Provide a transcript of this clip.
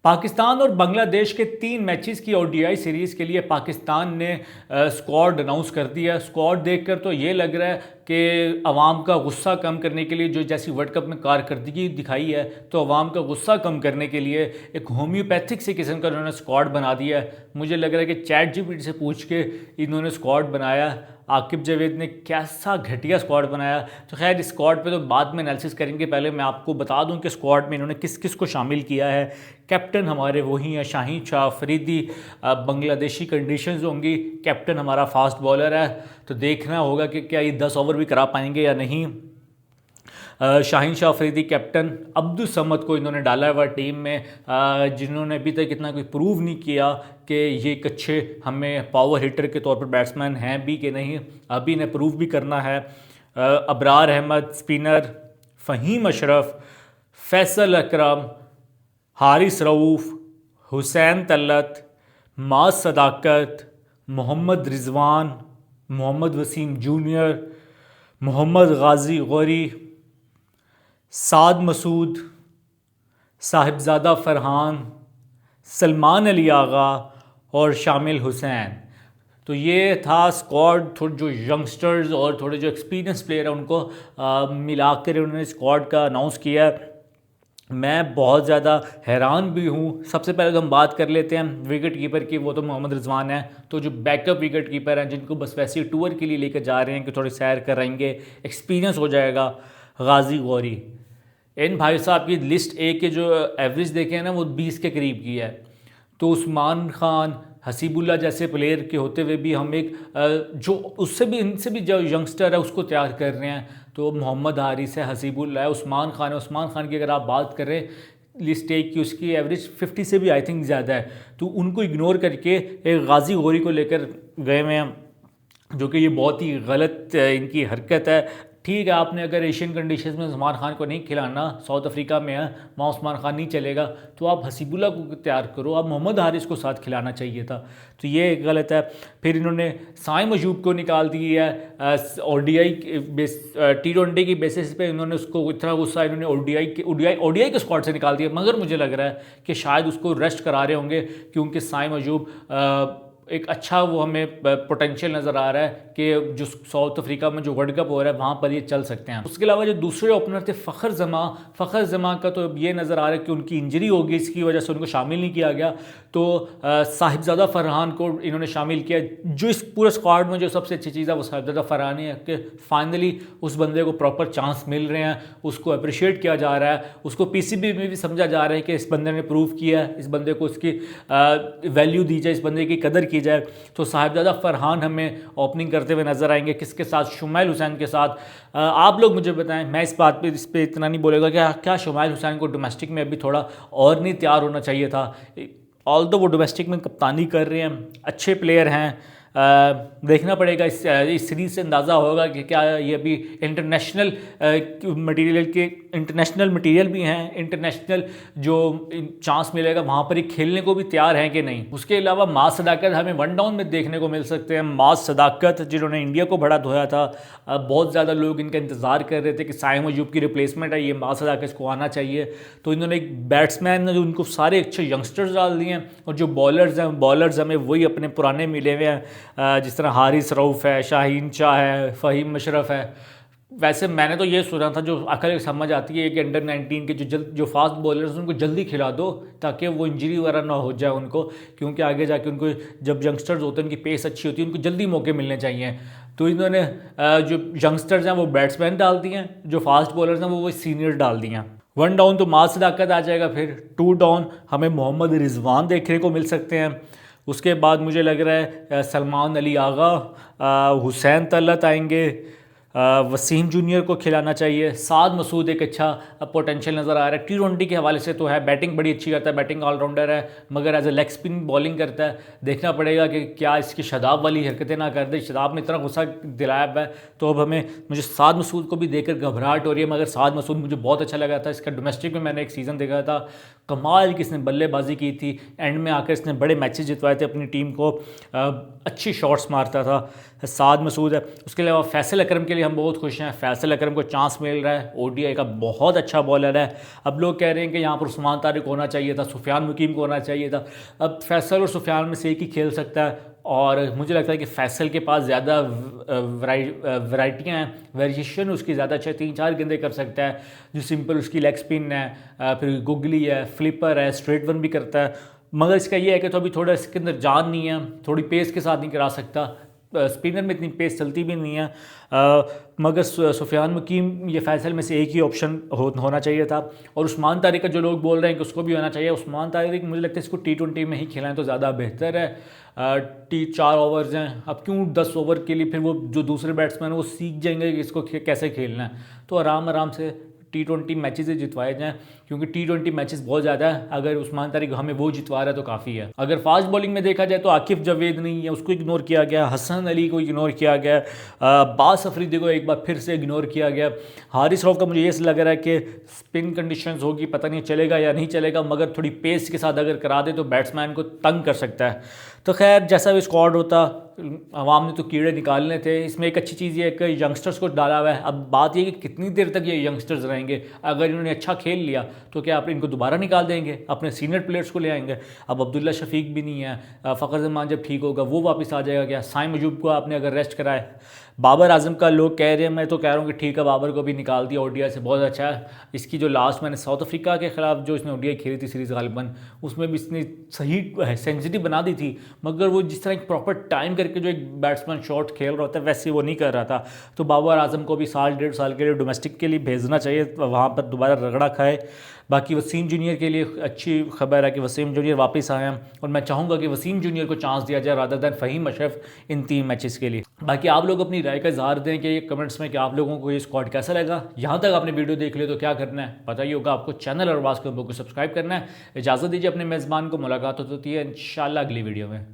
पाकिस्तान और बांग्लादेश के 3 मैचेस की ओडीआई सीरीज़ के लिए पाकिस्तान ने स्क्वाड अनाउंस कर दिया। स्क्वाड देखकर तो ये लग रहा है कि अवाम का गुस्सा कम करने के लिए जो जैसी वर्ल्ड कप में कारकर्दगी दिखाई है, तो अवाम का गुस्सा कम करने के लिए एक होम्योपैथिक से किस्म का उन्होंने स्क्वाड बना दिया है। मुझे लग रहा है कि चैट जीपीटी से पूछ के इन्होंने स्क्वाड बनाया। आकिब जावेद ने कैसा घटिया स्क्वाड बनाया। तो खैर इस स्क्वाड पे तो बाद में एनालिसिस करेंगे, पहले मैं आपको बता दूं कि स्क्वाड में इन्होंने किस किस को शामिल किया है। कैप्टन हमारे वही हैं शाहीन शाह अफरीदी। बांग्लादेशी कंडीशंस होंगी, कैप्टन हमारा फास्ट बॉलर है, तो देखना होगा कि क्या ये 10 ओवर भी करा पाएंगे या नहीं। शाहीन शाह अफरीदी कैप्टन। अब्दुल समद को इन्होंने डाला हुआ टीम में, जिन्होंने अभी तक इतना कोई प्रूव नहीं किया कि ये एक अच्छे हमें पावर हिटर के तौर पर बैट्समैन हैं भी कि नहीं, अभी इन्हें प्रूव भी करना है। अबरार अहमद स्पिनर, फ़हीम अशरफ, फैसल अकरम, हारिस रऊफ़, हुसैन तलत, माज सदाकत, मोहम्मद रिजवान, मोहम्मद वसीम जूनियर, मोहम्मद गाजी गौरी, साद मसूद, साहिबजादा फ़रहान, सलमान अली आगा और शामिल हुसैन। तो ये था स्क्वाड। थोड़े जो यंगस्टर्स और थोड़े जो एक्सपीरियंस प्लेयर हैं उनको मिलाकर उन्होंने स्क्वाड का अनाउंस किया। मैं बहुत ज़्यादा हैरान भी हूँ। सबसे पहले तो हम बात कर लेते हैं विकेट कीपर की, वो तो मोहम्मद रिजवान है। तो जो बैकअप विकेट कीपर हैं जिनको बस वैसे ही टूर के लिए लेकर जा रहे हैं कि थोड़ी सैर कराएंगे, एक्सपीरियंस हो जाएगा, गाजी गौरी। इन भाई साहब की लिस्ट ए के जो एवरेज देखे हैं ना, वो 20 के करीब की है। तो उस्मान खान, हसीबुल्ला जैसे प्लेयर के होते हुए भी हम एक जो उससे भी इनसे भी जो यंगस्टर है उसको तैयार कर रहे हैं। तो मोहम्मद हारिस है, हसीबुल्ला है, उस्मान खान है। उस्मान खान की अगर आप बात करें लिस्ट ए की, उसकी एवरेज 50 से भी आई थिंक ज़्यादा है। तो उनको इग्नोर करके एक गाजी गौरी को लेकर गए हुए हैं, जो कि ये बहुत ही गलत इनकी हरकत है। ठीक है, आपने अगर एशियन कंडीशंस में उस्मान खान को नहीं खिलाना, साउथ अफ्रीका में है वहाँ उस्मान खान नहीं चलेगा, तो आप हसीबुल्ला को तैयार करो, आप मोहम्मद हारिस को साथ खिलाना चाहिए था। तो ये गलत है। फिर इन्होंने साइम अयूब को निकाल दिया है ओडीआई T20 की बेसिस पे। इन्होंने उसको इतना गुस्सा इन्होंने ओडीआई के स्क्वाड से निकाल दिया, मगर मुझे लग रहा है कि शायद उसको रेस्ट करा रहे होंगे, क्योंकि साइम अयूब एक अच्छा वो हमें पोटेंशियल नज़र आ रहा है कि जो साउथ अफ्रीका में जो वर्ल्ड कप हो रहा है वहाँ पर ये चल सकते हैं। उसके अलावा जो दूसरे ओपनर थे फ़खर जमा का तो ये नज़र आ रहा है कि उनकी इंजरी होगी, इसकी वजह से उनको शामिल नहीं किया गया। तो साहिबजादा फ़रहान को इन्होंने शामिल किया। जो इस पूरे स्क्वाड में जो सबसे अच्छी चीज़ है वो साहिबजादा फ़रहान है कि फाइनली उस बंदे को प्रॉपर चांस मिल रहे हैं, उसको अप्रिशिएट किया जा रहा है, उसको पीसीबी में भी समझा जा रहा है कि इस बंदे ने प्रूव किया है, इस बंदे को उसकी वैल्यू दी जाए, इस बंदे की कदर की जाए। तो साहिबजादा फ़रहान हमें ओपनिंग करते हुए नज़र आएंगे। किसके साथ? शुमाइल हुसैन के साथ। आप लोग मुझे बताएं, मैं इस बात पे इस पर इतना नहीं बोलेगा कि क्या शुमाइल हुसैन को डोमेस्टिक में अभी थोड़ा और नहीं तैयार होना चाहिए था। ऑल तो वो डोमेस्टिक में कप्तानी कर रहे हैं, अच्छे प्लेयर हैं। देखना पड़ेगा इस सीरीज़ से अंदाज़ा होगा कि क्या ये अभी इंटरनेशनल मटेरियल भी हैं, इंटरनेशनल जो चांस मिलेगा वहाँ पर ही खेलने को भी तैयार हैं कि नहीं। उसके अलावा माज सदाकत हमें वन डाउन में देखने को मिल सकते हैं। माज सदाकत जिन्होंने इंडिया को बड़ा धोया था, बहुत ज़्यादा लोग इनका इंतज़ार कर रहे थे कि साइम अयूब की रिप्लेसमेंट है, ये माज सदाकत को आना चाहिए। तो इन्होंने एक बैट्समैन जो उनको सारे अच्छे यंगस्टर्स डाल दिए हैं, और जो बॉलर्स हमें वही अपने पुराने मिले हुए हैं, जिस तरह हारिस रऊफ़ है, शाहीन शाह है, फ़हीम अशरफ है। वैसे मैंने तो ये सुना था, जो अकल समझ आती है कि अंडर 19 के जो फास्ट बॉलर्स उनको जल्दी खिला दो ताकि वो इंजरी वगैरह ना हो जाए उनको, क्योंकि आगे जाके उनको जब यंगस्टर्स होते हैं उनकी पेस अच्छी होती है, उनको जल्दी मौके मिलने चाहिए। तो इन्होंने जो यंगस्टर्स हैं वो बैट्समैन डाल दिए हैं, जो फास्ट बॉलर्स हैं वो सीनियर डाल दिए हैं। वन डाउन तो माज सदाकत आ जाएगा, फिर 2 डाउन हमें मोहम्मद रिजवान देखने को मिल सकते हैं। उसके बाद मुझे लग रहा है सलमान अली आगा, हुसैन तलत आएंगे, वसीम जूनियर को खिलाना चाहिए। साद मसूद एक अच्छा पोटेंशियल नज़र आ रहा है। T20 के हवाले से तो है, बैटिंग बड़ी अच्छी करता है, बैटिंग ऑलराउंडर है, मगर as a leg spin bowling करता है। देखना पड़ेगा कि क्या इसकी शदाब वाली हरकतें ना कर दे। शदाब ने इतना गुस्सा दिलाया है, तो अब मुझे साद मसूद को भी देखकर घबराहट हो रही है। मगर साद मसूद मुझे बहुत अच्छा लगा था, इसका डोमेस्टिक में मैंने एक सीज़न देखा था, कमाल की इसने बल्लेबाजी की थी, एंड में आकर इसने बड़े मैचेस जितवाए थे अपनी टीम को, अच्छी शॉट्स मारता था। साद मसूद है। उसके अलावा फैसल अकरम के लिए लिए हम बहुत खुश हैं, फैसल अकरम को चांस मिल रहा है, ओडीआई का बहुत अच्छा बॉलर है। अब लोग कह रहे हैं कि यहाँ पर उस्मान तारिक होना चाहिए था, सुफियान मुकीम को होना चाहिए था। अब फैसल और सुफियान में से एक ही खेल सकता है, और मुझे लगता है कि फैसल के पास ज़्यादा वैराइटियाँ हैं, वेरिएशन उसकी ज़्यादा अच्छे, 3-4 गेंदे कर सकता है। जो सिंपल उसकी लेग स्पिन है, फिर गुगली है, फ्लिपर है, स्ट्रेट वन भी करता है। मगर इसका ये है कि तो अभी थोड़ा इसके अंदर जान नहीं है, थोड़ी पेस के साथ नहीं करा सकता, स्पिनर में इतनी पेस चलती भी नहीं है। मगर सुफियान मुकीम ये फैसल में से एक ही ऑप्शन होना चाहिए था। और उस्मान तारिक का जो लोग बोल रहे हैं कि उसको भी होना चाहिए, उस्मान तारिक मुझे लगता है इसको T20 में ही खिलाएं तो ज़्यादा बेहतर है। 4 ओवर्स हैं, अब क्यों 10 ओवर के लिए, फिर वो जो दूसरे बैट्समैन हैं वो सीख जाएंगे कि इसको कैसे खेलना है। तो आराम आराम से T20 मैचेस जितवाए जाएँ, क्योंकि T20 मैचेस बहुत ज़्यादा है। अगर उस्मान तारिक हमें वो जितवा रहा है तो काफ़ी है। अगर फास्ट बॉलिंग में देखा जाए तो आकिफ जवेद नहीं है, उसको इग्नोर किया गया, हसन अली को इग्नोर किया गया, बास अफरीदी को एक बार फिर से इग्नोर किया गया। हारिस रऊफ का मुझे ये लग रहा है कि स्पिन कंडीशंस होगी, पता नहीं चलेगा या नहीं चलेगा, मगर थोड़ी पेस के साथ अगर करा दे तो बैट्समैन को तंग कर सकता है। तो खैर जैसा भी स्क्वाड होता, अवाम ने तो कीड़े निकालने थे। इसमें एक अच्छी चीज़ ये है कि यंगस्टर्स को डाला हुआ है। अब बात ये कि कितनी देर तक ये यंगस्टर्स रहेंगे। अगर इन्होंने अच्छा खेल लिया तो क्या आप इनको दोबारा निकाल देंगे, अपने सीनियर प्लेयर्स को ले आएंगे। अब अब्दुल्ला शफीक भी नहीं है, फ़खर जमान जब ठीक होगा वो वापस आ जाएगा क्या, साइम अयूब को आपने अगर रेस्ट कराए, बाबर आजम का लोग कह रहे हैं, मैं तो कह रहा हूँ कि ठीक है, बाबर को भी निकाल दिया ओडीआई से, बहुत अच्छा है। इसकी जो लास्ट मैंने साउथ अफ्रीका के खिलाफ जो इसने ओडीआई खेली थी सीरीज़ गालिबन, उसमें भी इसने सही सेंसिटी बना दी थी, मगर वो जिस तरह एक प्रॉपर टाइम करके जो एक बैट्समैन शॉट खेल रहा होता है वैसे वो नहीं कर रहा था। तो बाबर आजम को भी 1.5 साल के लिए डोमेस्टिक के लिए भेजना चाहिए, वहाँ पर दोबारा रगड़ा खाए। बाकी वसीम जूनियर के लिए अच्छी खबर है कि वसीम जूनियर वापस आए हैं, और मैं चाहूँगा कि वसीम जूनियर को चांस दिया जाए रादर दैन फ़हीम अशरफ इन 3 मैचेस के लिए। बाकी आप लोग अपनी राय का इजहार दें कि कमेंट्स में कि आप लोगों को ये स्क्वाड कैसा लगा। यहाँ तक आपने वीडियो देख लिया तो क्या करना है पता ही होगा आपको, चैनल अरबाज़ क्लब को सब्सक्राइब करना है। इजाज़त दीजिए अपने मेज़बान को, मुलाकात होती है इंशाल्लाह अगली वीडियो में।